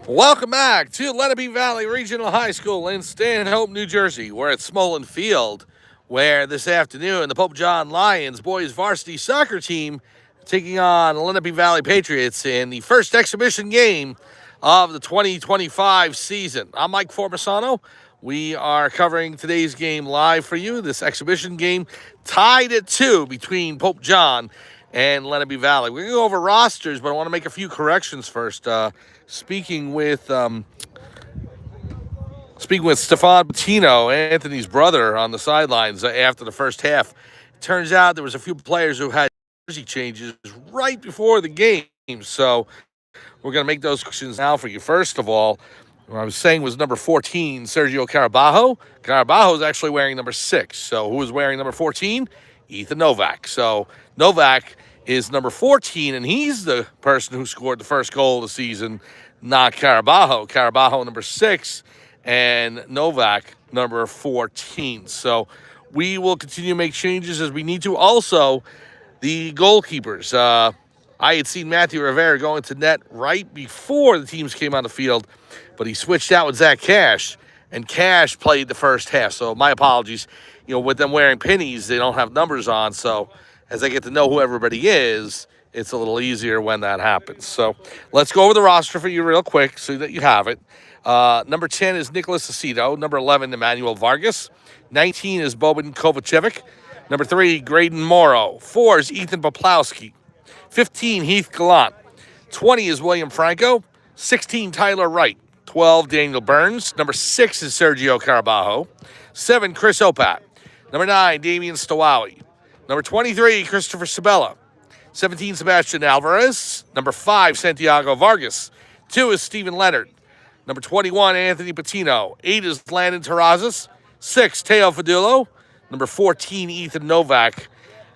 Welcome back to Lenape Valley Regional High School in Stanhope, New Jersey. We're at Smolin Field, where this afternoon the Pope John Lions boys varsity soccer team taking on Lenape Valley Patriots in the first exhibition game of the 2025 season. I'm Mike Formasano. We are covering today's game live for you. This exhibition game tied at 2 between Pope John and Lenape Valley. We're going to go over rosters, but I want to make a few corrections first. Speaking with Stefan Bettino, Anthony's brother, on the sidelines after the first half, it turns out there was a few players who had jersey changes right before the game. So we're going to make those corrections now for you. First of all, what I was saying was number 14, Sergio Carabajo. Carabajo is actually wearing number 6. So who is wearing number 14? Ethan Novak. So Novak is number 14, and he's the person who scored the first goal of the season, not Carabajo. Carabajo, number 6, and Novak, number 14. So we will continue to make changes as we need to. Also, the goalkeepers. I had seen Matthew Rivera go into net right before the teams came on the field, but he switched out with Zach Cash, and Cash played the first half. So my apologies. With them wearing pennies, they don't have numbers on, so as I get to know who everybody is, it's a little easier when that happens. So let's go over the roster for you real quick so that you have it. Number 10 is Nicholas Aceto. Number 11, Emmanuel Vargas. 19 is Boban Kovacevic. Number 3, Graydon Morrow. 4 is Ethan Poplowski. 15, Heath Gallant. 20 is William Franco. 16, Tyler Wright. 12, Daniel Burns. Number 6 is Sergio Carabajo. 7, Chris Opat. Number 9, Damian Stawawi. Number 23, Christopher Sabella. 17, Sebastian Alvarez. Number 5, Santiago Vargas. 2 is Stephen Leonard. Number 21, Anthony Patino. 8 is Landon Terrazas. 6, Teo Fadulo. Number 14, Ethan Novak.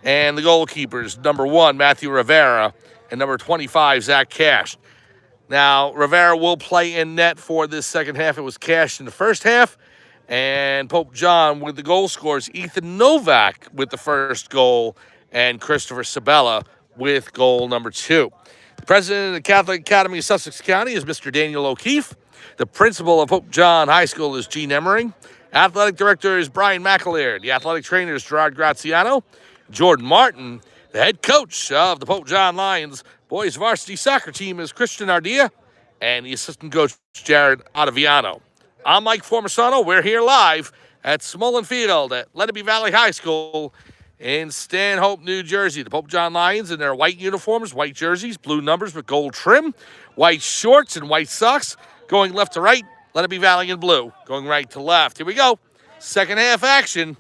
And the goalkeepers, number 1, Matthew Rivera. And number 25, Zach Cash. Now, Rivera will play in net for this second half. It was Cash in the first half. And Pope John with the goal scores, Ethan Novak with the first goal, and Christopher Sabella with goal number 2. The president of the Catholic Academy of Sussex County is Mr. Daniel O'Keefe. The principal of Pope John High School is Gene Emmering. Athletic director is Brian McAleer. The athletic trainer is Gerard Graziano. Jordan Martin. The head coach of the Pope John Lions boys varsity soccer team is Christian Ardea. And the assistant coach is Jared Ottaviano. I'm Mike Formasano. We're here live at Smolin Field at Lenape Valley High School in Stanhope, New Jersey. The Pope John Lions in their white uniforms, white jerseys, blue numbers with gold trim, white shorts and white socks, going left to right. Lenape Valley in blue, going right to left. Here we go. Second half action.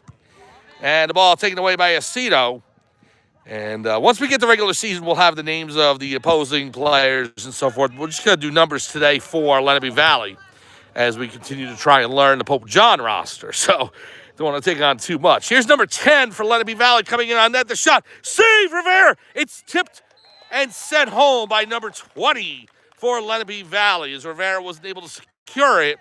And the ball taken away by Aceto. And once we get the regular season, we'll have the names of the opposing players and so forth. We're just going to do numbers today for Lenape Valley as we continue to try and learn the Pope John roster. So don't want to take on too much. Here's number 10 for Lenape Valley coming in on net. The shot. Save Rivera. It's tipped and sent home by number 20 for Lenape Valley as Rivera wasn't able to secure it.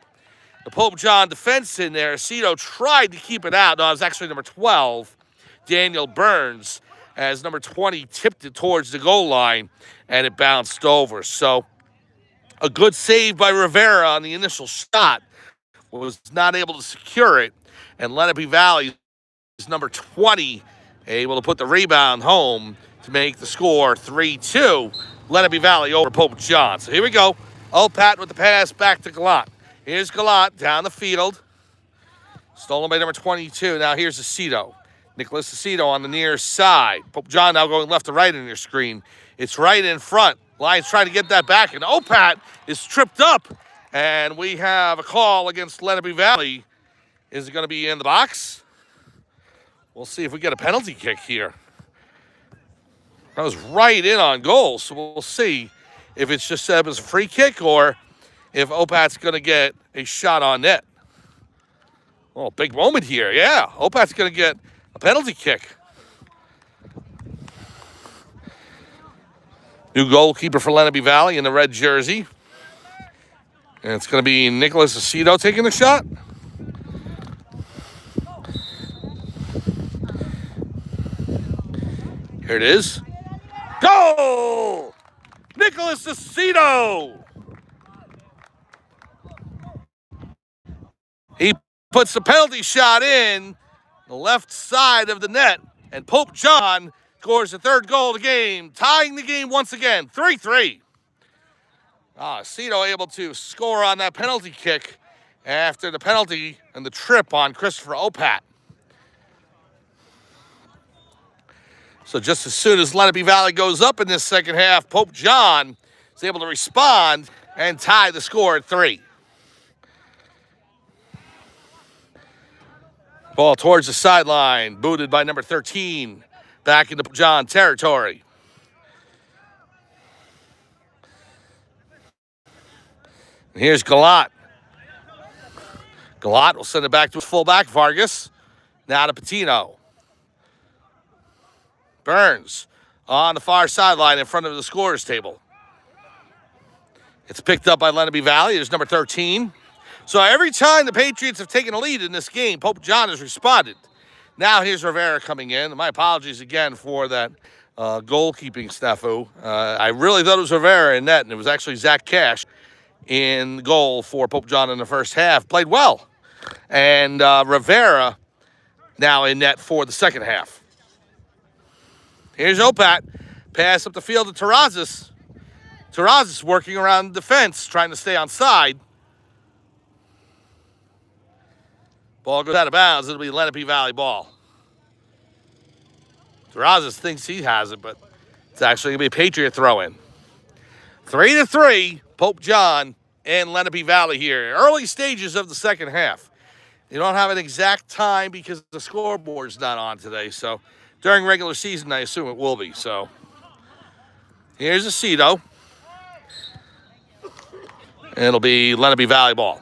The Pope John defense in there. Aceto tried to keep it out. No, it was actually number 12, Daniel Burns, as number 20 tipped it towards the goal line and it bounced over. So a good save by Rivera on the initial shot, was not able to secure it. And Lenape Valley is number 20, able to put the rebound home to make the score 3-2. Lenape Valley over Pope John. So here we go. Opat with the pass back to Gallant. Here's Gallant down the field. Stolen by number 22. Now here's Aceto. Nicholas Aceto on the near side. Pope John now going left to right in your screen. It's right in front. Lions trying to get that back, and Opat is tripped up. And we have a call against Lenape Valley. Is it going to be in the box? We'll see if we get a penalty kick here. That was right in on goal, so we'll see if it's just set up as a free kick or if Opat's going to get a shot on net. Oh, big moment here. Yeah, Opat's going to get a penalty kick. New goalkeeper for Lenape Valley in the red jersey. And it's going to be Nicholas Aceto taking the shot. Here it is. Goal! Nicholas Aceto! He puts the penalty shot in the left side of the net, and Pope John scores the third goal of the game, tying the game once again, 3-3. Cito able to score on that penalty kick after the penalty and the trip on Christopher Opat. So just as soon as Lenape Valley goes up in this second half, Pope John is able to respond and tie the score at 3. Ball towards the sideline, booted by number 13, back into John territory. And here's Galat. Galat will send it back to his fullback, Vargas. Now to Patino. Burns on the far sideline in front of the scorer's table. It's picked up by Lenape Valley. There's number 13. So every time the Patriots have taken a lead in this game, Pope John has responded. Now here's Rivera coming in. My apologies again for that goalkeeping snafu. I really thought it was Rivera in net, and it was actually Zach Cash in goal for Pope John in the first half. Played well. And Rivera now in net for the second half. Here's Opat. Pass up the field to Terrazas. Terrazas working around the defense, trying to stay on side. Ball goes out of bounds. It'll be Lenape Valley ball. Terrazas thinks he has it, but it's actually going to be a Patriot throw-in. 3-3, Pope John and Lenape Valley here. Early stages of the second half. You don't have an exact time because the scoreboard's not on today, so during regular season, I assume it will be. So here's a Cito. It'll be Lenape Valley ball.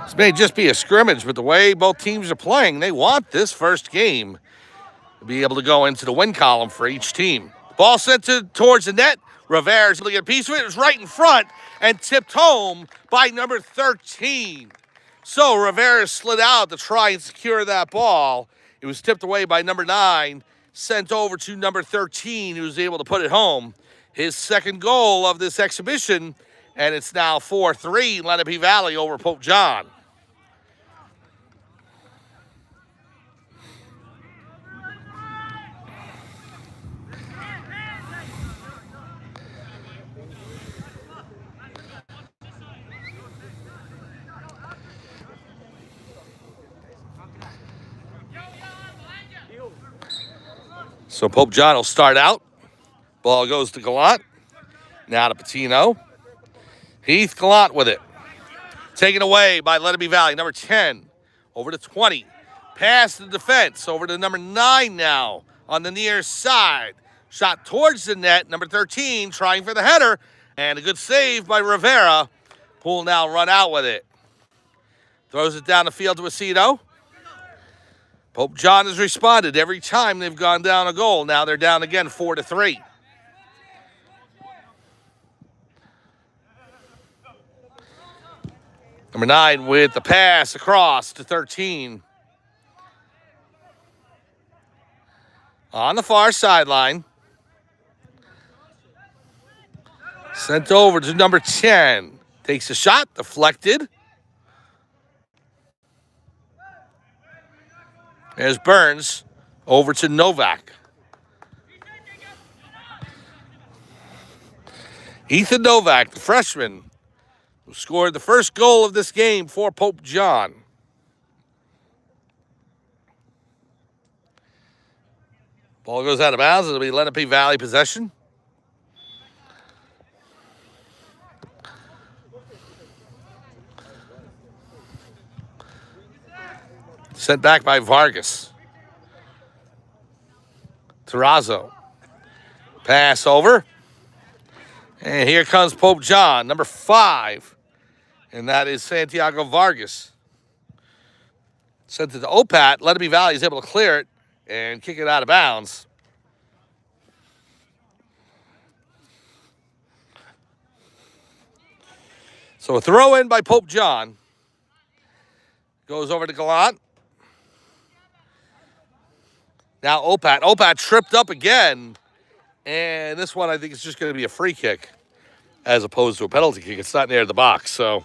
This may just be a scrimmage, but the way both teams are playing, they want this first game to be able to go into the win column for each team. Ball sent towards the net. Rivera's going to get a piece of it. It was right in front and tipped home by number 13. So Rivera slid out to try and secure that ball. It was tipped away by number 9, sent over to number 13, who was able to put it home. His second goal of this exhibition, and it's now 4-3 Lenape Valley over Pope John. So Pope John will start out. Ball goes to Gallant. Now to Patino. Heath Gallant with it. Taken away by Lenape Valley. Number 10 over to 20. Past the defense over to number 9 now on the near side. Shot towards the net. Number 13 trying for the header. And a good save by Rivera. Poole now run out with it. Throws it down the field to Aceto. Pope John has responded every time they've gone down a goal. Now they're down again 4-3. Number 9 with the pass across to 13. On the far sideline. Sent over to number 10. Takes a shot, deflected. There's Burns over to Novak. Ethan Novak, the freshman, who scored the first goal of this game for Pope John. Ball goes out of bounds. It'll be Lenape Valley possession. Sent back by Vargas. Terrazzo. Pass over. And here comes Pope John, number 5. And that is Santiago Vargas. Sent it to Opat. Lenape Valley is able to clear it and kick it out of bounds. So a throw in by Pope John. Goes over to Gallant. Now Opat. Opat tripped up again. And this one, I think, is just going to be a free kick as opposed to a penalty kick. It's not near the box, so.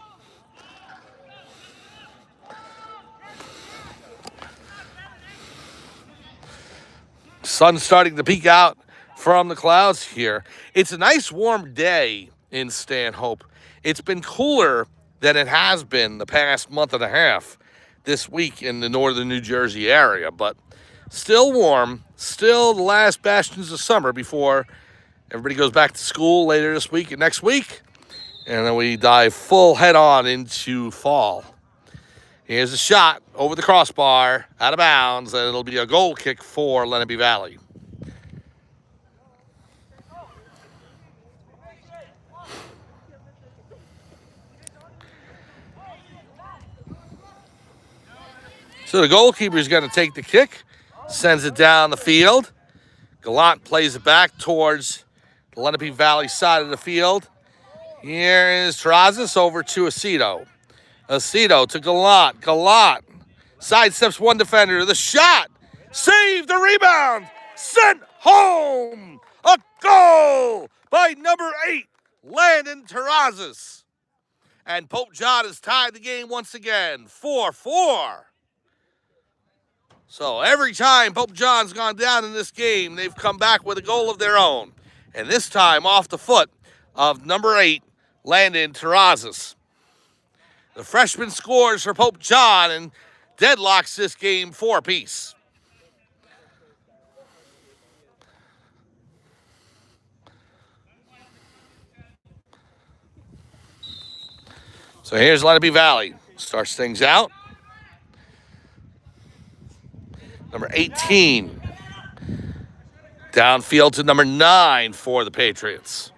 Sun's starting to peek out from the clouds here. It's a nice warm day in Stanhope. It's been cooler than it has been the past month and a half this week in the northern New Jersey area, but still warm, still the last bastions of summer before everybody goes back to school later this week and next week, and then we dive full head on into fall. Here's a shot over the crossbar, out of bounds, and it'll be a goal kick for Lenape Valley. So the goalkeeper is going to take the kick, sends it down the field. Gallant plays it back towards the Lenape Valley side of the field. Here is Terrazas over to Aceto. Aceto to Gallant. Gallant sidesteps one defender. The shot. Save the rebound. Sent home. A goal by number 8, Landon Terrazas. And Pope John has tied the game once again, 4-4. So every time Pope John's gone down in this game, they've come back with a goal of their own. And this time off the foot of number 8, Landon Terrazas. The freshman scores for Pope John and deadlocks this game 4-apiece. So here's Lenape Valley. Starts things out. Number 18. Downfield to number 9 for the Patriots.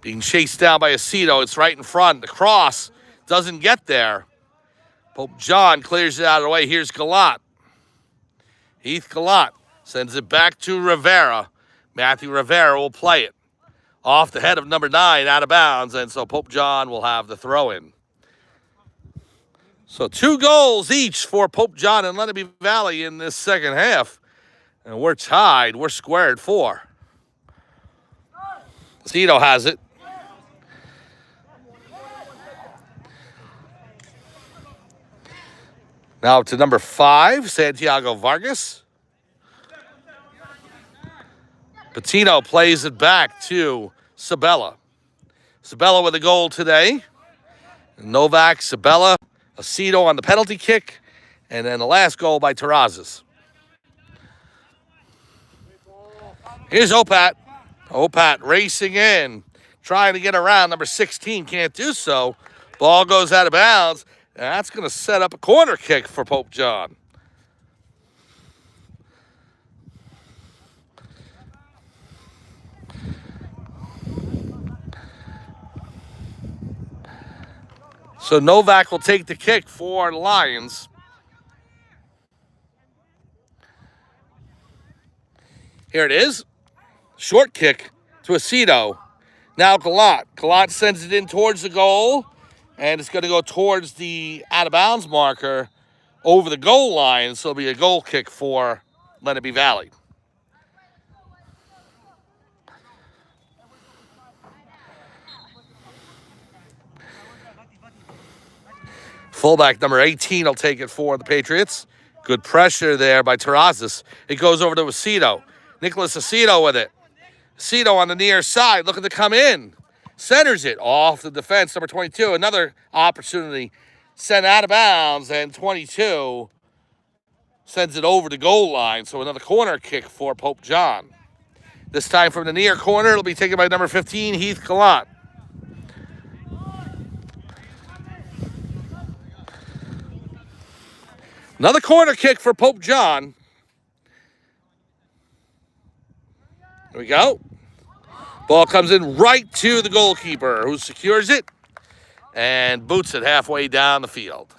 Being chased down by Aceto. It's right in front. The cross doesn't get there. Pope John clears it out of the way. Here's Gallant. Heath Gallant sends it back to Rivera. Matthew Rivera will play it off the head of number 9, out of bounds, and so Pope John will have the throw-in. So 2 goals each for Pope John and Lenape Valley in this second half. And we're tied. We're squared 4. Aceto has it. Now up to number 5, Santiago Vargas. Patino plays it back to Sabella. Sabella with a goal today. Novak, Sabella, Aceto on the penalty kick, and then the last goal by Terrazas. Here's Opat. Opat racing in, trying to get around number 16, can't do so. Ball goes out of bounds, and that's going to set up a corner kick for Pope John. So Novak will take the kick for the Lions. Here it is. Short kick to Aceto. Now Gallant. Gallant sends it in towards the goal, and it's going to go towards the out-of-bounds marker over the goal line, so it'll be a goal kick for Lenape Valley. Fullback number 18 will take it for the Patriots. Good pressure there by Terrazas. It goes over to Aceto. Nicholas Aceto with it. Aceto on the near side looking to come in. Centers it off the defense, number 22. Another opportunity sent out of bounds, and 22 sends it over the goal line. So another corner kick for Pope John. This time from the near corner, it'll be taken by number 15, Heath Gallant. Another corner kick for Pope John. There we go. Ball comes in right to the goalkeeper, who secures it and boots it halfway down the field.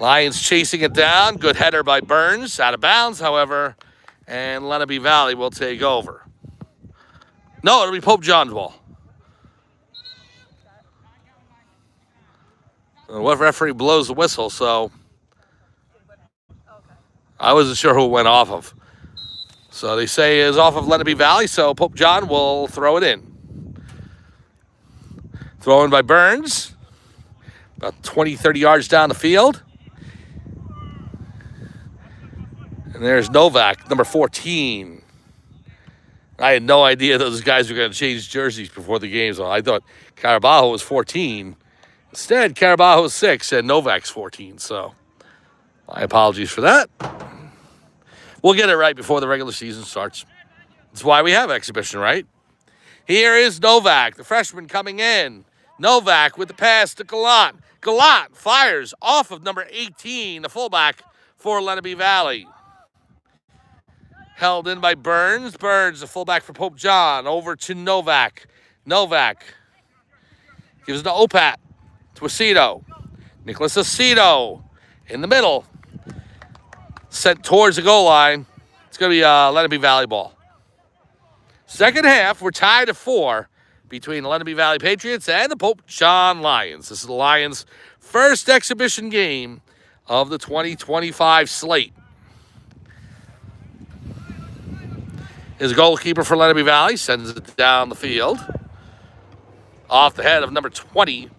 Lions chasing it down. Good header by Burns. Out of bounds, however, and Lenape Valley will take over. No, it'll be Pope John's ball. What referee blows the whistle, so I wasn't sure who it went off of. So they say is off of Lenape Valley, so Pope John will throw it in. Thrown by Burns, about 20, 30 yards down the field. And there's Novak, number 14. I had no idea those guys were going to change jerseys before the game, so I thought Carabajo was 14. Instead, Carabajo was 6 and Novak's 14, so my apologies for that. We'll get it right before the regular season starts. That's why we have exhibition, right? Here is Novak, the freshman coming in. Novak with the pass to Gallant. Gallant fires off of number 18, the fullback for Lenape Valley. Held in by Burns. Burns, the fullback for Pope John. Over to Novak. Novak gives it to Opat. To Aceto. Nicholas Aceto in the middle. Sent towards the goal line. It's going to be Lenape Valley ball. Second half, we're tied at 4 between the Lenape Valley Patriots and the Pope John Lions. This is the Lions' first exhibition game of the 2025 slate. His goalkeeper for Lenape Valley sends it down the field. Off the head of number 20.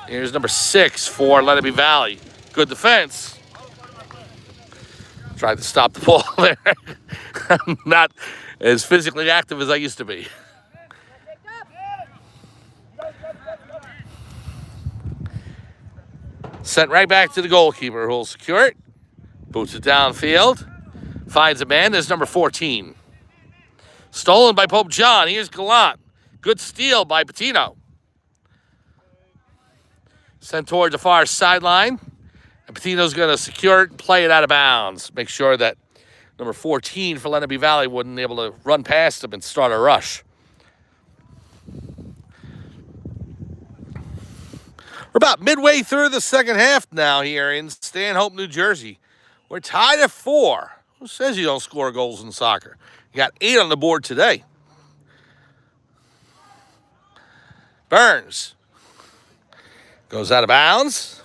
Here's number 6 for Lenape Valley. Good defense. Tried to stop the ball there. I'm not as physically active as I used to be. Sent right back to the goalkeeper, who'll secure it. Boots it downfield. Finds a man. There's number 14. Stolen by Pope John. Here's Gallant. Good steal by Patino. Sent towards the far sideline. And Patino's going to secure it and play it out of bounds. Make sure that number 14 for Lenape Valley wouldn't be able to run past him and start a rush. We're about midway through the second half now here in Stanhope, New Jersey. We're tied at 4. Who says you don't score goals in soccer? You got 8 on the board today. Burns goes out of bounds.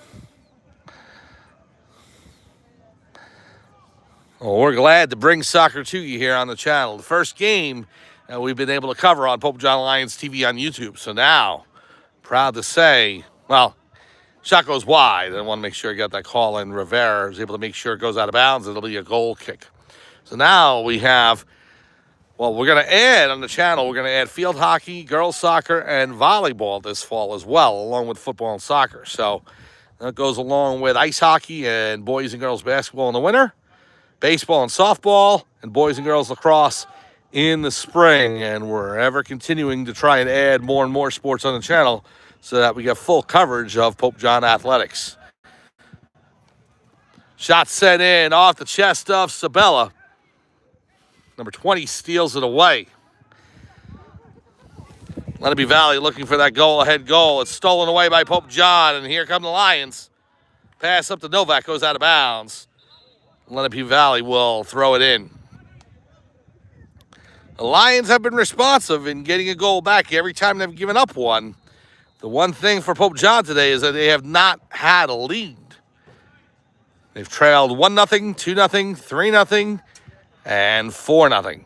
Well, we're glad to bring soccer to you here on the channel. The first game we've been able to cover on Pope John Lions TV on YouTube. So now, proud to say, well, shot goes wide. I want to make sure I got that call in. Rivera is able to make sure it goes out of bounds. It'll be a goal kick. So now we have, well, we're going to add on the channel, we're going to add field hockey, girls soccer, and volleyball this fall as well, along with football and soccer. So that goes along with ice hockey and boys and girls basketball in the winter, baseball and softball, and boys and girls lacrosse in the spring. And we're ever continuing to try and add more and more sports on the channel so that we get full coverage of Pope John athletics. Shot sent in off the chest of Sabella. Number 20 steals it away. Lenape Valley looking for that goal-ahead goal. It's stolen away by Pope John, and here come the Lions. Pass up to Novak, goes out of bounds. Lenape Valley will throw it in. The Lions have been responsive in getting a goal back every time they've given up one. The one thing for Pope John today is that they have not had a lead. They've trailed 1-0, 2-0, 3-0, and 4-0.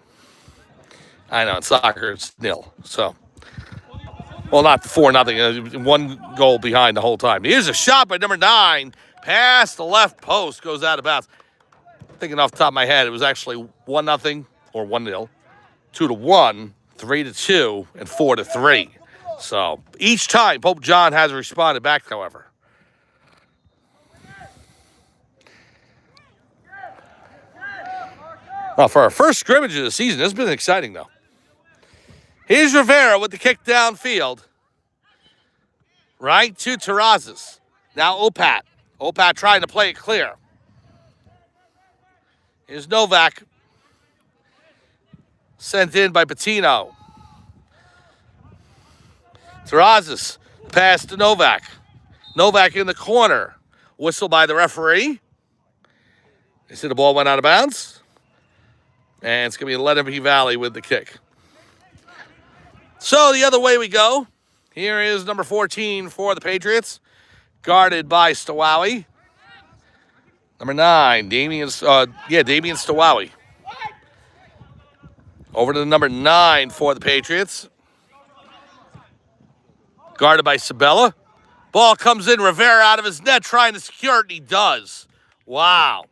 I know, in soccer it's 0. So, well, not 4-0, 1 goal behind the whole time. Here's a shot by number 9. Past the left post, goes out of bounds. Thinking off the top of my head, it was actually 1-0 or 1-0, 2-1, 3-2, and 4-3. So each time Pope John has responded back, however. Well, for our first scrimmage of the season, this has been exciting, though. Here's Rivera with the kick downfield. Right to Terrazas. Now Opat. Opat trying to play it clear. Here's Novak. Sent in by Patino. Terrazas. Pass to Novak. Novak in the corner. Whistle by the referee. They said the ball went out of bounds. And it's going to be Lenape Valley with the kick. So the other way we go. Here is number 14 for the Patriots. Guarded by Stowawi. Number 9, Damian Stowawi. Over to the number 9 for the Patriots. Guarded by Sabella. Ball comes in, Rivera out of his net trying to secure it, and he does. Wow.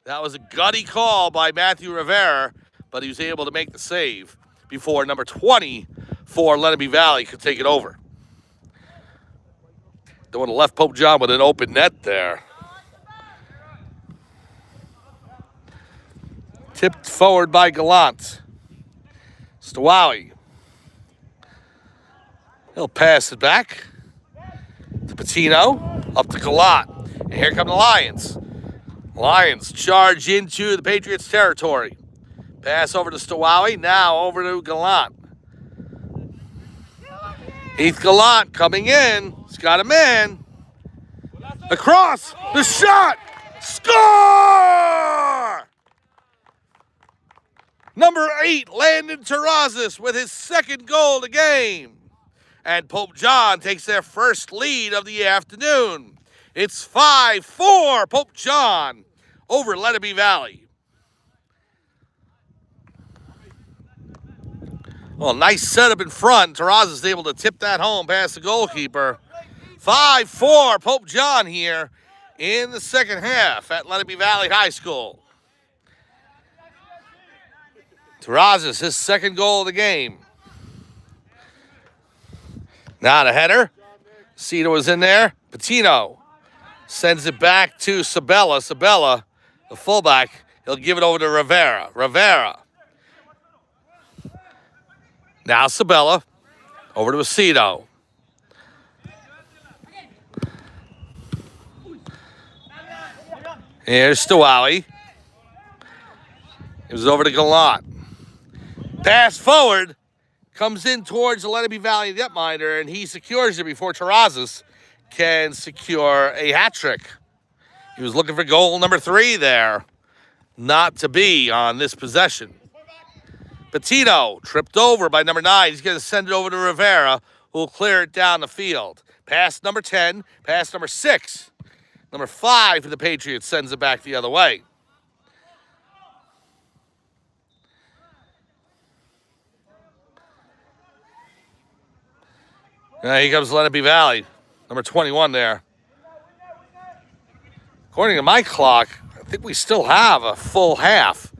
That was a gutty call by Matthew Rivera, but he was able to make the save before number 20 for Lenape Valley could take it over. They would have left Pope John with an open net there. Tipped forward by Gallant. Stawawi. He'll pass it back to Patino, up to Gallant. And here come the Lions. Lions charge into the Patriots' territory. Pass over to Stawawi, now over to Gallant. Heath Gallant coming in. He's got a man. Across, the shot, score! Number 8, Landon Terrazas with his second goal of the game. And Pope John takes their first lead of the afternoon. It's 5-4, Pope John over Lenape Valley. Well, nice setup in front. Terrazas is able to tip that home past the goalkeeper. 5-4, Pope John here in the second half at Lenape Valley High School. Terrazas, his second goal of the game. Now the header. Cito was in there. Patino sends it back to Sabella. Sabella, the fullback, he'll give it over to Rivera. Rivera. Now Sabella, over to Cito. Here's Stawawi. It was over to Gallant. Pass forward. Comes in towards the Lenape Valley netminder, and he secures it before Terrazas can secure a hat trick. He was looking for goal number 3 there. Not to be on this possession. Patino tripped over by number 9. He's going to send it over to Rivera, who will clear it down the field. Pass number 10. Pass number 6. Number 5 for the Patriots sends it back the other way. Now here comes Lenape Valley, number 21 there. According to my clock, I think we still have a full half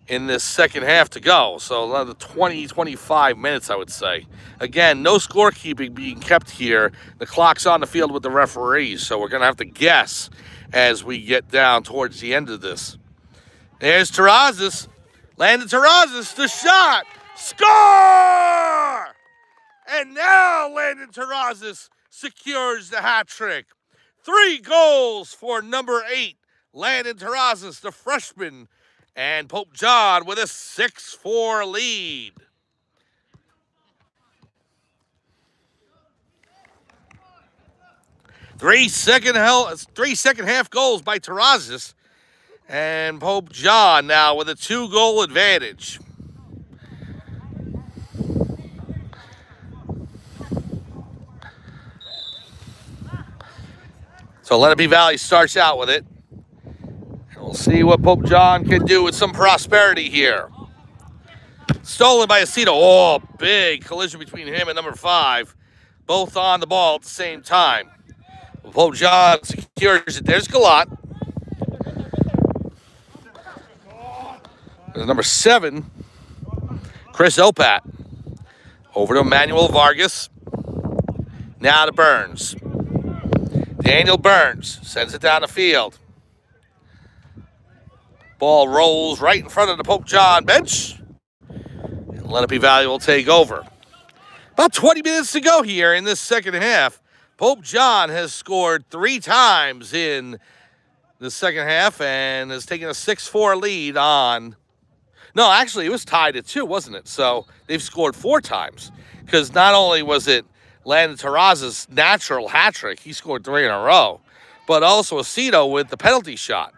in this second half to go. So another 20, 25 minutes, I would say. Again, no scorekeeping being kept here. The clock's on the field with the referees, so we're going to have to guess as we get down towards the end of this. There's Terrazas. Landon Terrazas, the shot. Score! And now Landon Terrazas secures the hat trick. 3 goals for number 8, Landon Terrazas, the freshman, and Pope John with a 6-4 lead. Three second half goals by Terrazas, and Pope John now with a 2-goal advantage. So Lenape Valley starts out with it. We'll see what Pope John can do with some prosperity here. Stolen by Acito. Oh, big collision between him and number 5. Both on the ball at the same time. Pope John secures it. There's Gallant. There's number 7, Chris Opat. Over to Emmanuel Vargas. Now to Burns. Daniel Burns sends it down the field. Ball rolls right in front of the Pope John bench. And Lenape Valley will take over. About 20 minutes to go here in this second half. Pope John has scored 3 times in the second half and has taken a 6-4 lead on... No, actually, it was tied at 2, wasn't it? So they've scored 4 times. Because not only was it Landon Terrazas' natural hat trick, he scored 3 in a row, but also Acito with the penalty shot.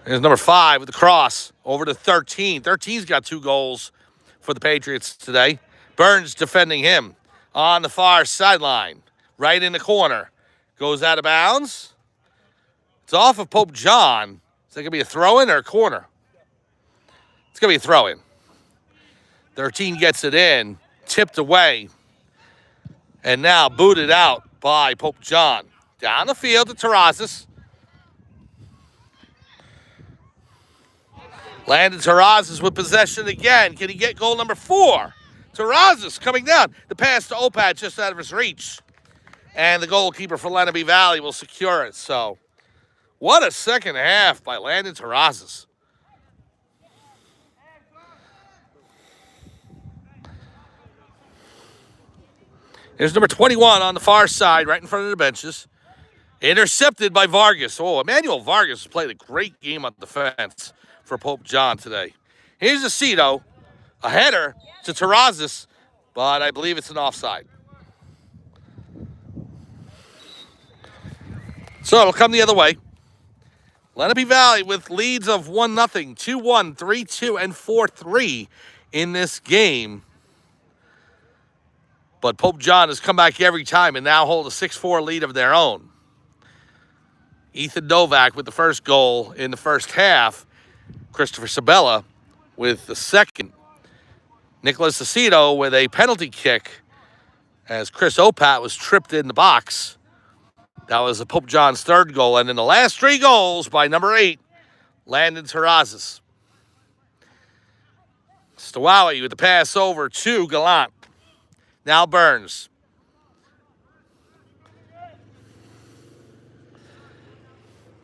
There's number 5 with the cross over to 13. 13's got 2 goals for the Patriots today. Burns defending him on the far sideline, right in the corner. Goes out of bounds. It's off of Pope John. Is that going to be a throw-in or a corner? It's going to be a throw-in. 13 gets it in, tipped away, and now booted out by Pope John. Down the field to Terrazas. Landon Terrazas with possession again. Can he get goal number 4? Terrazas coming down. The pass to Opad just out of his reach. And the goalkeeper for Lenape Valley will secure it. So, what a second half by Landon Terrazas. There's number 21 on the far side, right in front of the benches. Intercepted by Vargas. Oh, Emmanuel Vargas has played a great game on defense for Pope John today. Here's Aceto, a header to Terrazas, but I believe it's an offside. So it'll come the other way. Lenape Valley with leads of 1-0, 2-1, 3-2, and 4-3 in this game. But Pope John has come back every time and now hold a 6-4 lead of their own. Ethan Novak with the first goal in the first half. Christopher Sabella with the second. Nicholas Aceto with a penalty kick as Chris Opat was tripped in the box. That was Pope John's third goal. And in the last 3 goals by number 8, Landon Terrazas. Stowowie with the pass over to Gallant. Now Burns.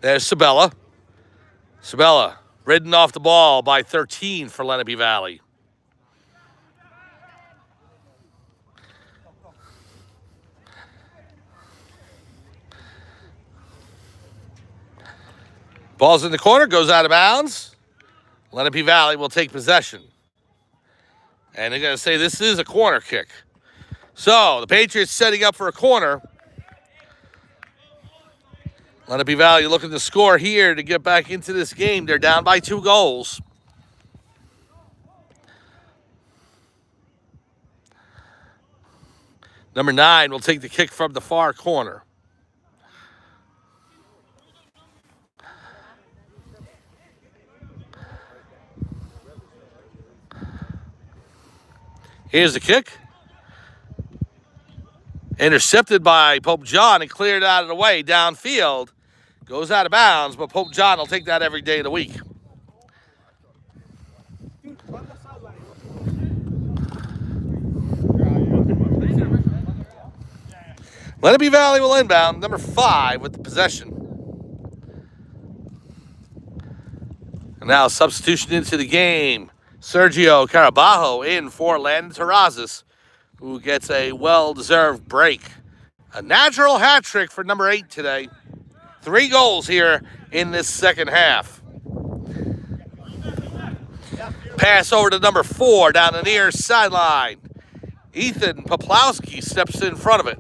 There's Sabella. Sabella ridden off the ball by 13 for Lenape Valley. Ball's in the corner, goes out of bounds. Lenape Valley will take possession. And they're going to say this is a corner kick. So the Patriots setting up for a corner. Lenape Valley looking to score here to get back into this game. They're down by 2 goals. Number 9 will take the kick from the far corner. Here's the kick. Intercepted by Pope John and cleared out of the way downfield. Goes out of bounds, but Pope John will take that every day of the week. Lenape Valley will inbound, number 5 with the possession. And now substitution into the game. Sergio Carabajo in for Landon Terrazas, who gets a well-deserved break. A natural hat trick for number 8 today. 3 goals here in this second half. Pass over to number 4 down the near sideline. Ethan Poplowski steps in front of it.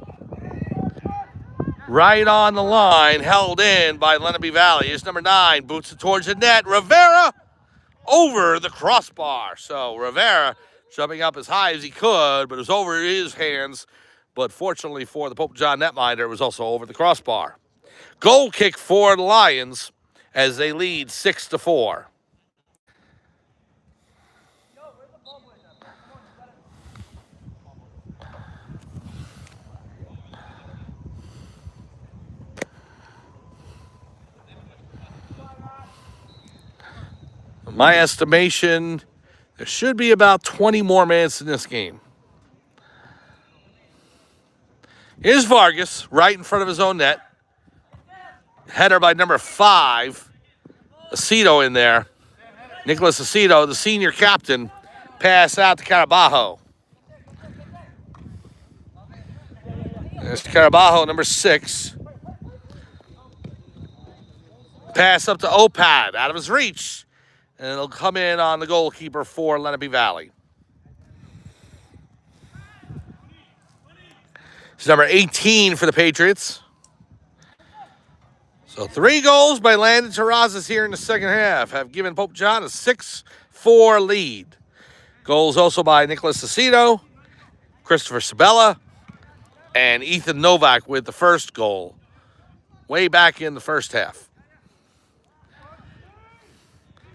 Right on the line, held in by Lenape Valley. Here's number 9, boots it towards the net. Rivera over the crossbar. So Rivera jumping up as high as he could, but it was over his hands. But fortunately for the Pope John netminder, it was also over the crossbar. Goal kick for the Lions as they lead 6-4. My estimation, there should be about 20 more minutes in this game. Here's Vargas, right in front of his own net. Header by number 5. Aceto in there. Nicholas Aceto, the senior captain, pass out to Carabajo. There's Carabajo, number 6. Pass up to Opad, out of his reach. And it'll come in on the goalkeeper for Lenape Valley. It's number 18 for the Patriots. So 3 goals by Landon Terrazas here in the second half have given Pope John a 6-4 lead. Goals also by Nicholas Aceto, Christopher Sabella, and Ethan Novak with the first goal way back in the first half.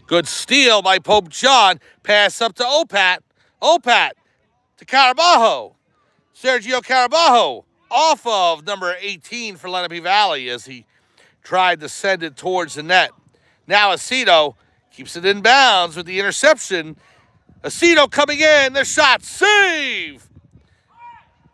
Good steal by Pope John. Pass up to Opat. Opat to Carabajo. Sergio Carabajo off of number 18 for Lenape Valley as he tried to send it towards the net. Now Aceto keeps it in bounds with the interception. Aceto coming in. The shot. Save!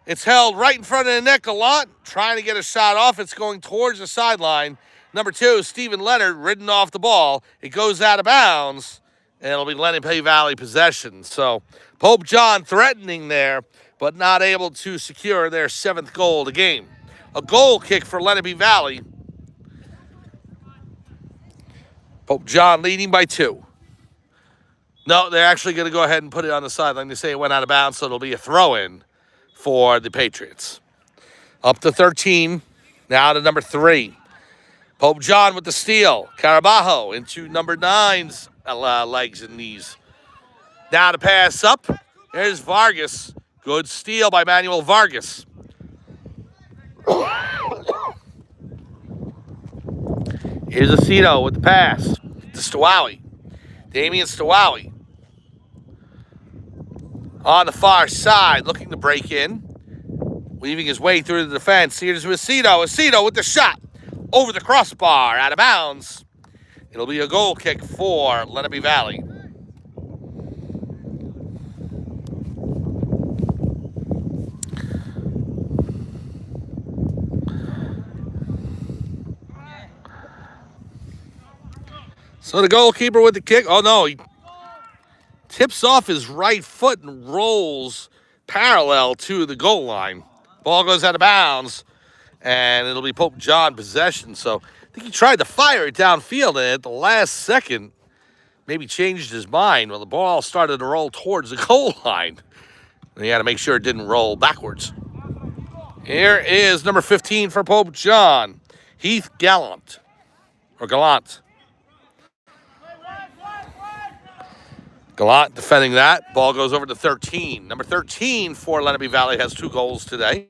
It's held right in front of the net. Gallant trying to get a shot off. It's going towards the sideline. Number 2, Stephen Leonard, ridden off the ball. It goes out of bounds, and it'll be Lenape Valley possession. So Pope John threatening there, but not able to secure their 7th goal of the game. A goal kick for Lenape Valley. Pope John leading by 2. No, they're actually going to go ahead and put it on the sideline. They say it went out of bounds, so it'll be a throw-in for the Patriots. Up to 13, now to number 3. Pope John with the steal. Carabajo into number 9's legs and knees. Now to pass up. There's Vargas. Good steal by Manuel Vargas. Here's Aceto with the pass to Stowawi. Damian Stowawi. On the far side, looking to break in. Weaving his way through the defense. Here's Aceto. Aceto with the shot. Over the crossbar, out of bounds. It'll be a goal kick for Lenape Valley. So the goalkeeper with the kick. Oh, no. He tips off his right foot and rolls parallel to the goal line. Ball goes out of bounds, and it'll be Pope John possession. So I think he tried to fire it downfield, and at the last second, maybe changed his mind. Well, the ball started to roll towards the goal line. And he had to make sure it didn't roll backwards. Here is number 15 for Pope John, Heath Gallant, or Gallant. Gallant defending that. Ball goes over to 13. Number 13 for Lenape Valley has 2 goals today.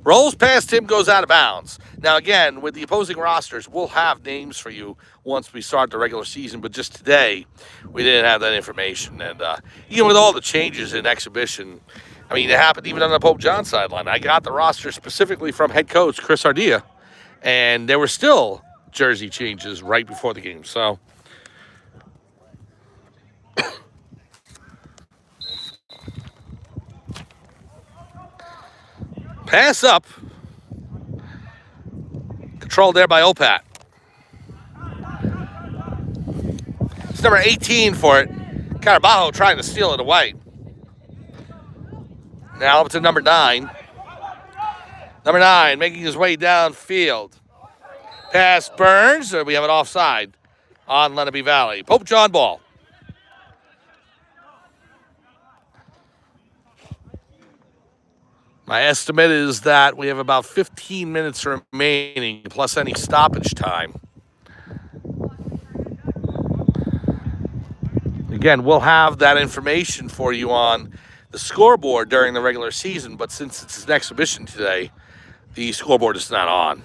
Rolls past him, goes out of bounds. Now, again, with the opposing rosters, we'll have names for you once we start the regular season. But just today, we didn't have that information. And even with all the changes in exhibition, I mean, it happened even on the Pope John sideline. I got the roster specifically from head coach Chris Ardea, and there were still jersey changes right before the game. So pass up. Controlled there by Opat. It's number 18 for it. Carabajo trying to steal it away. Now up to number 9. Number 9 making his way downfield. Pass Burns. We have an offside on Lenape Valley. Pope John ball. My estimate is that we have about 15 minutes remaining, plus any stoppage time. Again, we'll have that information for you on the scoreboard during the regular season, but since it's an exhibition today, the scoreboard is not on.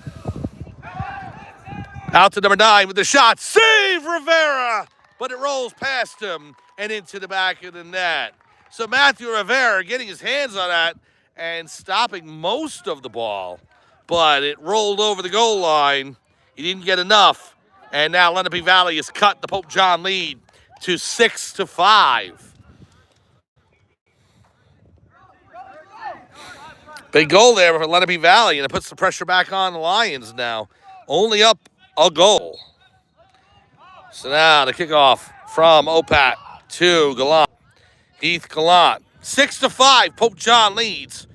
Out to number 9 with the shot. Save Rivera! But it rolls past him and into the back of the net. So Matthew Rivera getting his hands on that and stopping most of the ball, but it rolled over the goal line. He didn't get enough, and now Lenape Valley has cut the Pope John lead to 6-5. Big goal there for Lenape Valley, and it puts the pressure back on the Lions now. Only up a goal. So now the kickoff from Opat to Gallant. Heath Gallant. 6-5, Pope John leads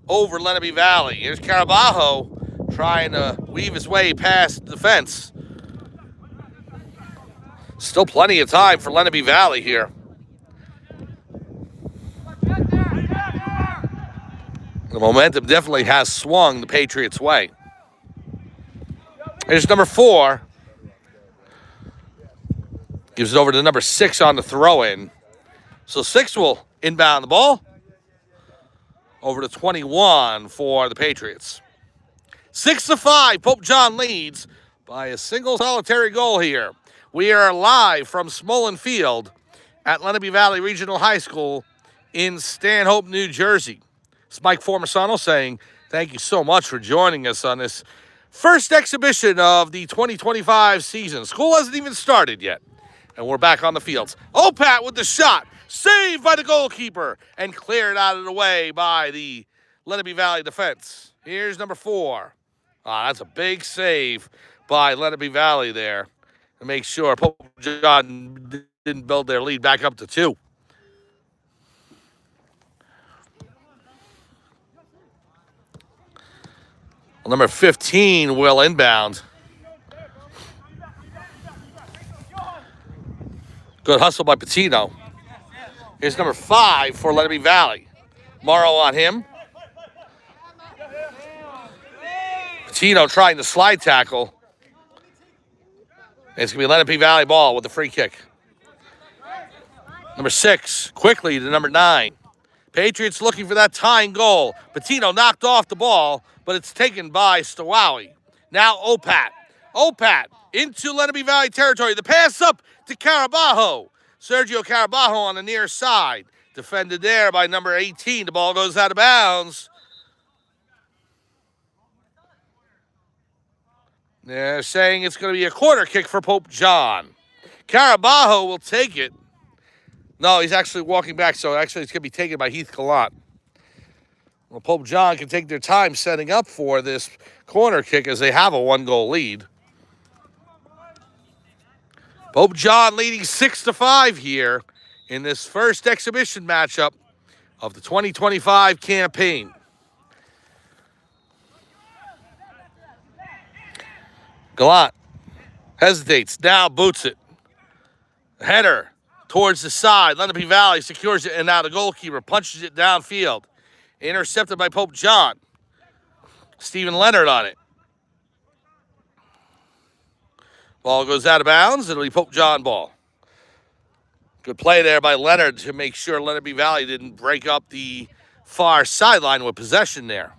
over Lenape Valley. Here's Carabajo trying to weave his way past the defense. Still plenty of time for Lenape Valley here. The momentum definitely has swung the Patriots' way. Here's number 4. Gives it over to number 6 on the throw-in. So 6 will inbound the ball. Over to 21 for the Patriots. 6-5, Pope John leads by a single solitary goal here. We are live from Smolin Field at Lenape Valley Regional High School in Stanhope, New Jersey. It's Mike Formisano saying thank you so much for joining us on this first exhibition of the 2025 season. School hasn't even started yet, and we're back on the fields. Opat with the shot, saved by the goalkeeper, and cleared out of the way by the Lenape Valley defense. Here's number 4. That's a big save by Lenape Valley there to make sure Pope John didn't build their lead back up to 2. Well, number 15 will inbound. Good hustle by Patino. Here's number 5 for Lenape Valley. Morrow on him. Patino trying to slide tackle. It's going to be Lenape Valley ball with the free kick. Number 6, quickly to number 9. Patriots looking for that tying goal. Patino knocked off the ball, but it's taken by Stawowi. Now Opat. Opat into Lenape Valley territory. The pass up to Carabajo. Sergio Carabajo on the near side. Defended there by number 18. The ball goes out of bounds. They're saying it's going to be a corner kick for Pope John. Carabajo will take it. No, he's actually walking back, so actually it's going to be taken by Heath Gallant. Well, Pope John can take their time setting up for this corner kick as they have a 1-goal lead. Pope John leading 6-5 here in this first exhibition matchup of the 2025 campaign. Gallant hesitates, now boots it. Header towards the side. Lenape Valley secures it, and now the goalkeeper punches it downfield. Intercepted by Pope John. Stephen Leonard on it. Ball goes out of bounds. It'll be Pope John ball. Good play there by Leonard to make sure Lenape Valley didn't break up the far sideline with possession there.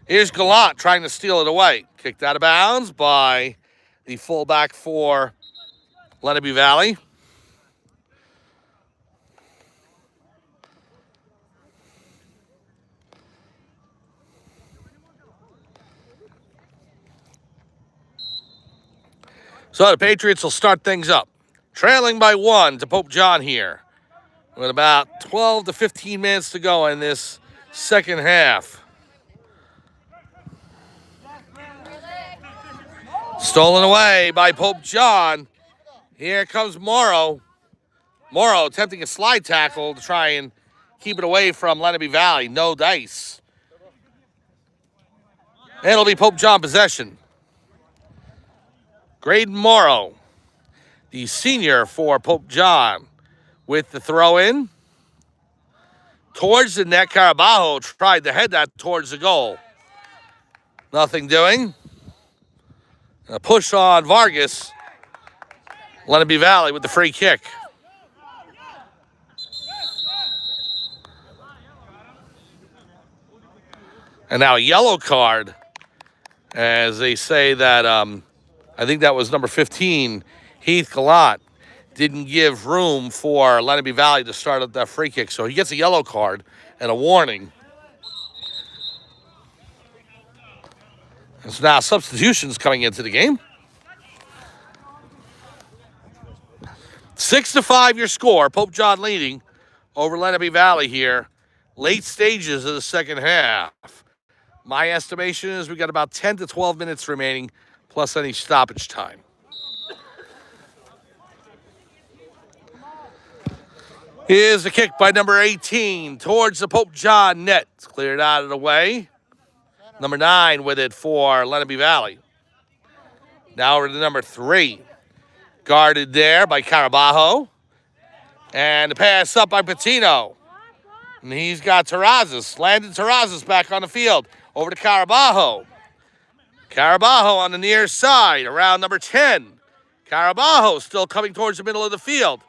Here's Gallant trying to steal it away. Kicked out of bounds by the fullback for Lenape Valley. So the Patriots will start things up. Trailing by 1 to Pope John here. With about 12 to 15 minutes to go in this second half. Stolen away by Pope John. Here comes Morrow. Morrow attempting a slide tackle to try and keep it away from Lenape Valley. No dice. It'll be Pope John possession. Graydon Morrow, the senior for Pope John, with the throw in. Towards the net, Carabajo tried to head that towards the goal. Nothing doing. A push on Vargas. Lenape Valley with the free kick. And now a yellow card as they say that, I think that was number 15, Heath Gallant, didn't give room for Lenape Valley to start up that free kick. So he gets a yellow card and a warning. And so now substitutions coming into the game. 6-5 your score. Pope John leading over Lenape Valley here. Late stages of the second half. My estimation is we got about 10 to 12 minutes remaining, plus any stoppage time. Here's the kick by number 18 towards the Pope John net. It's cleared out of the way. Number 9 with it for Lenape Valley. Now over to number 3. Guarded there by Carabajo. And the pass up by Patino. And he's got Terrazas. Landon Terrazas back on the field. Over to Carabajo. Carabajo on the near side around number 10. Carabajo still coming towards the middle of the field.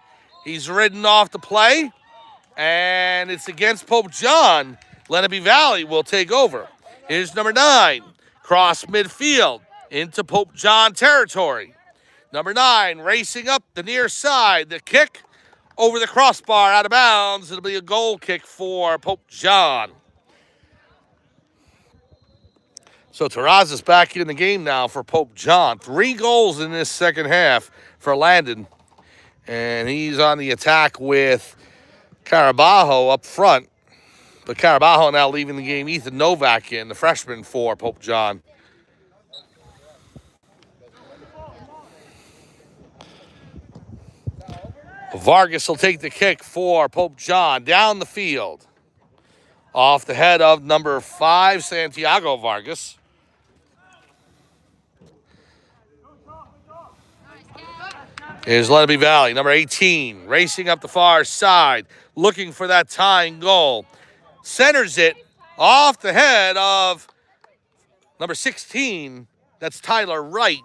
He's ridden off the play. And it's against Pope John. Lenape Valley will take over. Here's number 9. Cross midfield into Pope John territory. Number 9 racing up the near side. The kick over the crossbar, out of bounds. It'll be a goal kick for Pope John. So Terrazas back in the game now for Pope John. 3 goals in this second half for Landon. And he's on the attack with Carabajo up front. But Carabajo now leaving the game. Ethan Novak in, the freshman for Pope John. Vargas will take the kick for Pope John down the field. Off the head of number 5, Santiago Vargas. Here's Lenape Valley, number 18, racing up the far side, looking for that tying goal. Centers it off the head of number 16, that's Tyler Wright.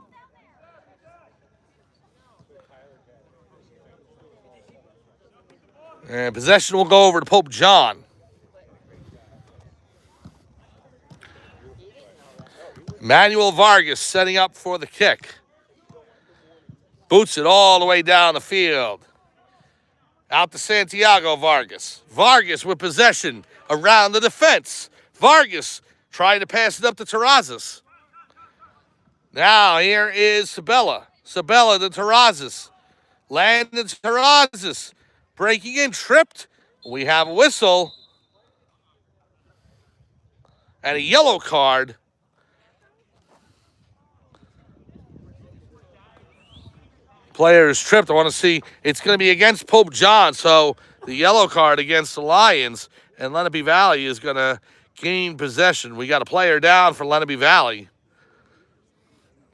And possession will go over to Pope John. Manuel Vargas setting up for the kick. Boots it all the way down the field. Out to Santiago Vargas. Vargas with possession around the defense. Vargas trying to pass it up to Terrazas. Now here is Sabella. Sabella to Terrazas. Landon Terrazas. Breaking in, tripped. We have a whistle. And a yellow card. Player is tripped. I want to see. It's going to be against Pope John. So the yellow card against the Lions. And Lenape Valley is going to gain possession. We got a player down for Lenape Valley.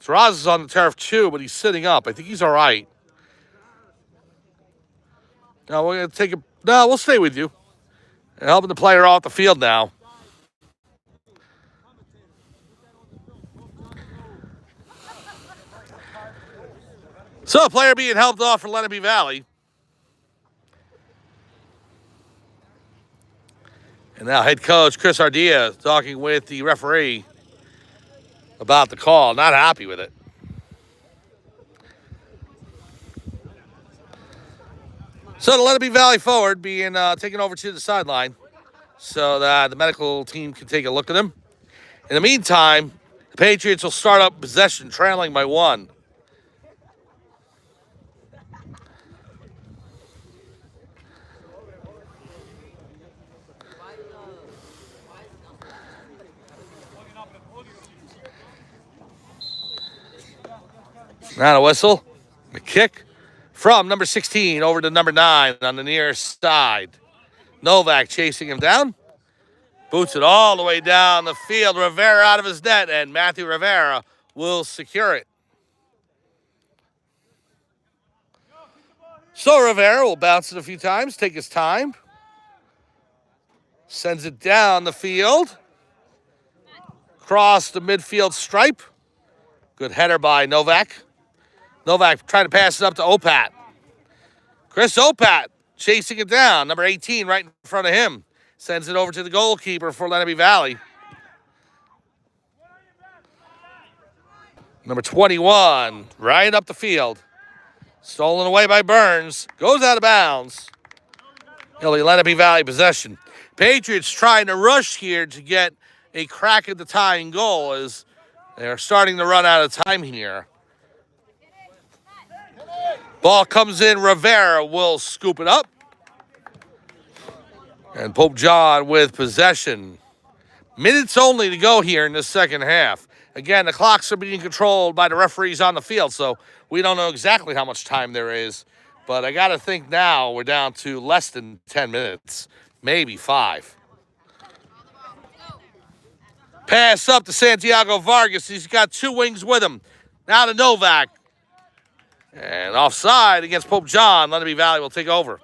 Terrazas is on the turf too, but he's sitting up. I think he's all right. Now we're going to take a... No, we'll stay with you. And helping the player off the field now. So a player being helped off for Lenape Valley. And now head coach Chris Ardea talking with the referee about the call. Not happy with it. So the Lenape Valley forward being taken over to the sideline so that the medical team can take a look at him. In the meantime, the Patriots will start up possession, trailing by 1. Now a whistle. The kick from number 16 over to number 9 on the near side. Novak chasing him down. Boots it all the way down the field. Rivera out of his net, and Matthew Rivera will secure it. So Rivera will bounce it a few times, take his time. Sends it down the field. Across the midfield stripe. Good header by Novak. Novak trying to pass it up to Opat. Chris Opat chasing it down. Number 18 right in front of him. Sends it over to the goalkeeper for Lenape Valley. Number 21 right up the field. Stolen away by Burns. Goes out of bounds. It'll be Lenape Valley possession. Patriots trying to rush here to get a crack at the tying goal as they're starting to run out of time here. Ball comes in. Rivera will scoop it up. And Pope John with possession. Minutes only to go here in the second half. Again, the clocks are being controlled by the referees on the field, so we don't know exactly how much time there is. But I got to think now we're down to less than 10 minutes, maybe 5. Pass up to Santiago Vargas. He's got 2 wings with him. Now to Novak. And offside against Pope John. Lenape Valley will take over.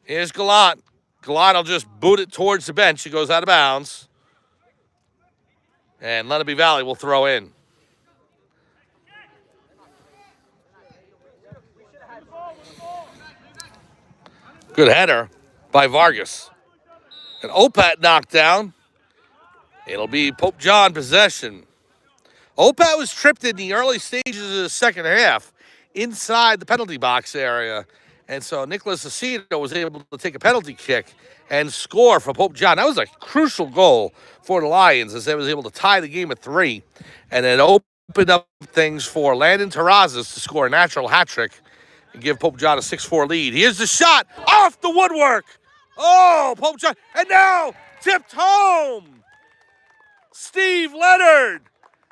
Here's Gallant. Gallant will just boot it towards the bench. It goes out of bounds. And Lenape Valley will throw in. Good header by Vargas. And Opat knocked down. It'll be Pope John possession. Opat was tripped in the early stages of the second half inside the penalty box area. And so Nicholas Aceto was able to take a penalty kick and score for Pope John. That was a crucial goal for the Lions as they was able to tie the game at 3 and then opened up things for Landon Terrazas to score a natural hat trick and give Pope John a 6-4 lead. Here's the shot off the woodwork. Oh, Pope John. And now tipped home. Steve Leonard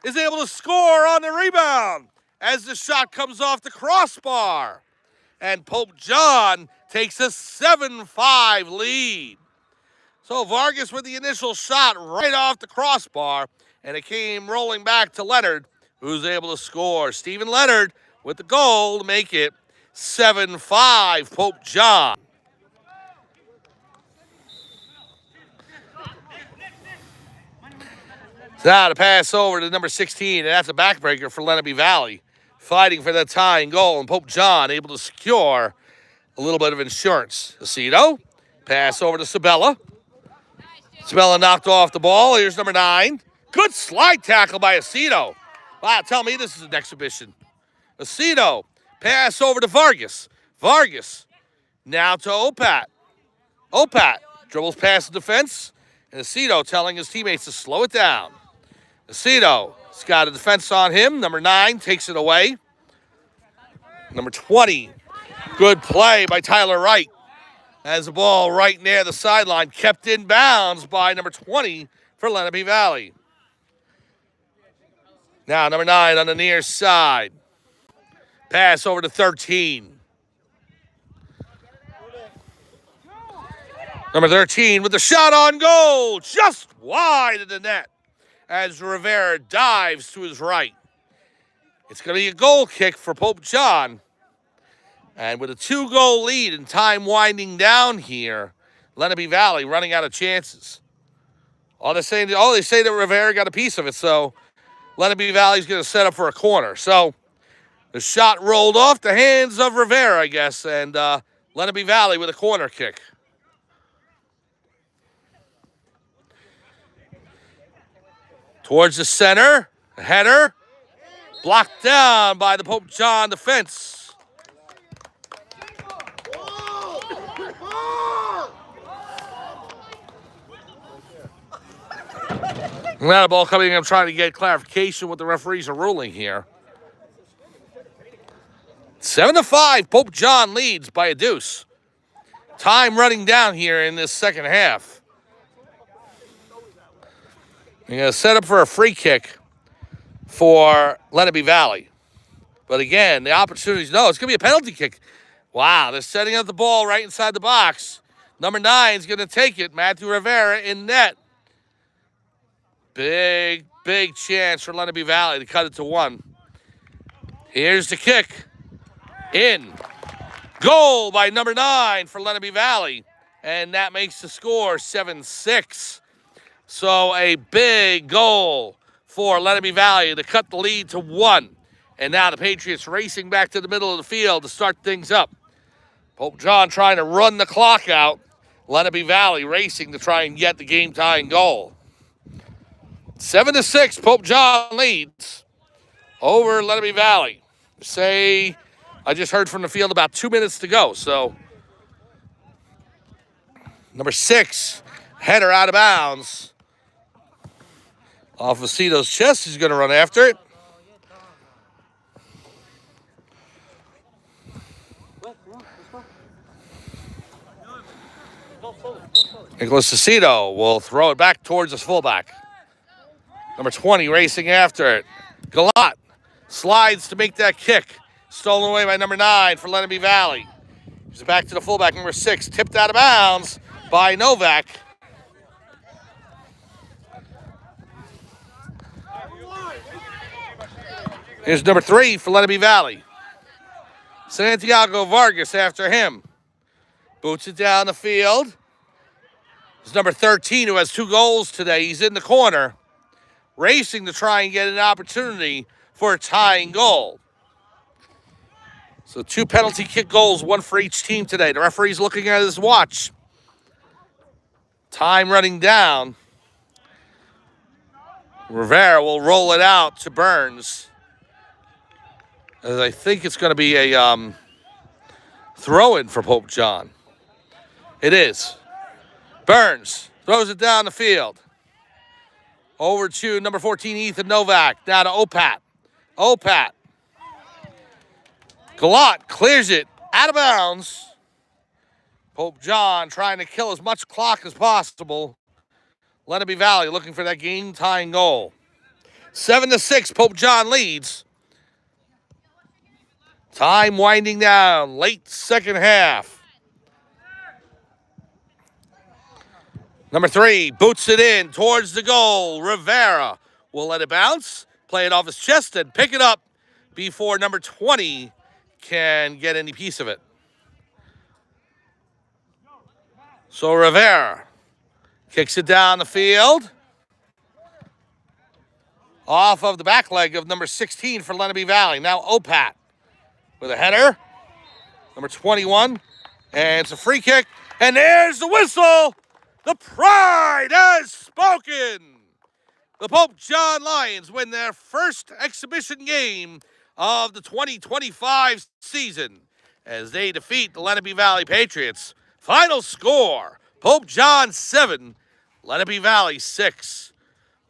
is able to score on the rebound as the shot comes off the crossbar. And Pope John takes a 7-5 lead. So Vargas with the initial shot right off the crossbar, and it came rolling back to Leonard, who's able to score. Stephen Leonard with the goal to make it 7-5 Pope John. Now to pass over to number 16, and that's a backbreaker for Lenape Valley, fighting for that tying goal, and Pope John able to secure a little bit of insurance. Aceto, pass over to Sabella. Sabella knocked off the ball. Here's number 9. Good slide tackle by Aceto. Wow, tell me this is an exhibition. Aceto, pass over to Vargas. Vargas, now to Opat. Opat dribbles past the defense, and Aceto telling his teammates to slow it down. Aceto's got a defense on him. Number 9 takes it away. Number 20, good play by Tyler Wright. As the ball right near the sideline, kept in bounds by number 20 for Lenape Valley. Now number 9 on the near side. Pass over to 13. Number 13 with the shot on goal, just wide of the net as Rivera dives to his right. It's going to be a goal kick for Pope John. And with a 2-goal lead and time winding down here, Lenape Valley running out of chances. They say that Rivera got a piece of it, so Lenape Valley's going to set up for a corner. So the shot rolled off the hands of Rivera, I guess, and Lenape Valley with a corner kick. Towards the center, a header, blocked down by the Pope John defense. Now the ball coming in, I'm trying to get clarification what the referees are ruling here. 7-5, Pope John leads by a deuce. Time running down here in this second half. You're going to set up for a free kick for Lenape Valley. But again, the opportunities, no, it's going to be a penalty kick. Wow, they're setting up the ball right inside the box. Number 9 is going to take it. Matthew Rivera in net. Big chance for Lenape Valley to cut it to 1. Here's the kick. In. Goal by number 9 for Lenape Valley. And that makes the score 7-6. So a big goal for Lenape Valley to cut the lead to 1. And now the Patriots racing back to the middle of the field to start things up. Pope John trying to run the clock out. Lenape Valley racing to try and get the game-tying goal. 7-6, Pope John leads over Lenape Valley. I just heard from the field about 2 minutes to go. So number 6, header out of bounds. Off Aceto's chest, he's going to run after it. Nicholas Aceto will throw it back towards his fullback. Number 20 racing after it. Galat slides to make that kick. Stolen away by number 9 for Lenape Valley. He's back to the fullback, number 6. Tipped out of bounds by Novak. Here's number 3 for Lenape Valley. Santiago Vargas after him. Boots it down the field. It's number 13 who has 2 goals today. He's in the corner, racing to try and get an opportunity for a tying goal. So 2 penalty kick goals, 1 for each team today. The referee's looking at his watch. Time running down. Rivera will roll it out to Burns. As I think it's going to be a throw-in for Pope John. It is. Burns throws it down the field. Over to number 14, Ethan Novak. Now to Opat. Opat. Galat clears it out of bounds. Pope John trying to kill as much clock as possible. Lenape Valley looking for that game-tying goal. 7-6, Pope John leads. Time winding down, late second half. Number 3 boots it in towards the goal. Rivera will let it bounce, play it off his chest, and pick it up before number 20 can get any piece of it. So Rivera kicks it down the field. Off of the back leg of number 16 for Lenape Valley. Now Opat with a header. Number 21. And it's a free kick. And there's the whistle. The pride has spoken. The Pope John Lions win their first exhibition game of the 2025 season as they defeat the Lenape Valley Patriots. Final score, Pope John 7, Lenape Valley 6.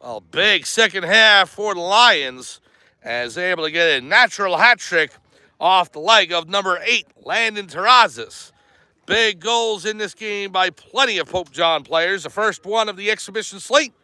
Well, big second half for the Lions as they're able to get a natural hat trick off the leg of number 8, Landon Terrazas. Big goals in this game by plenty of Pope John players. The first one of the exhibition slate,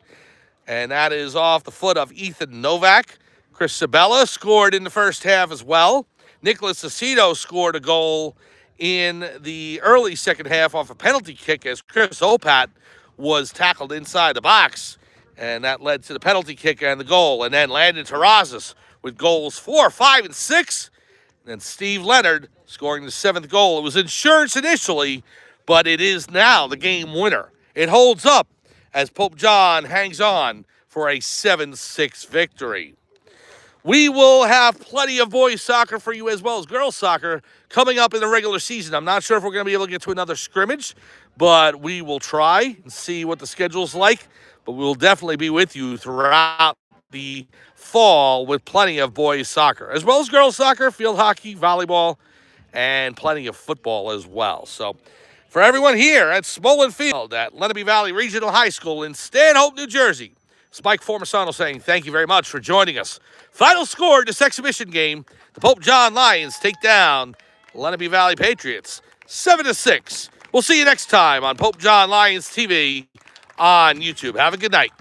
and that is off the foot of Ethan Novak. Chris Sabella scored in the first half as well. Nicholas Aceto scored a goal in the early second half off a penalty kick as Chris Opat was tackled inside the box. And that led to the penalty kick and the goal. And then Landon Terrazas with goals 4, 5, and 6. And then Steve Leonard scoring the 7th goal. It was insurance initially, but it is now the game winner. It holds up as Pope John hangs on for a 7-6 victory. We will have plenty of boys soccer for you as well as girls soccer coming up in the regular season. I'm not sure if we're going to be able to get to another scrimmage, but we will try and see what the schedule's like. But we'll definitely be with you throughout the fall with plenty of boys soccer, as well as girls soccer, field hockey, volleyball, and plenty of football as well. So for everyone here at Smolin Field at Lenape Valley Regional High School in Stanhope, New Jersey, Spike Formasano saying thank you very much for joining us. Final score in this exhibition game, the Pope John Lions take down Lenape Valley Patriots 7-6. We'll see you next time on Pope John Lions TV on YouTube. Have a good night.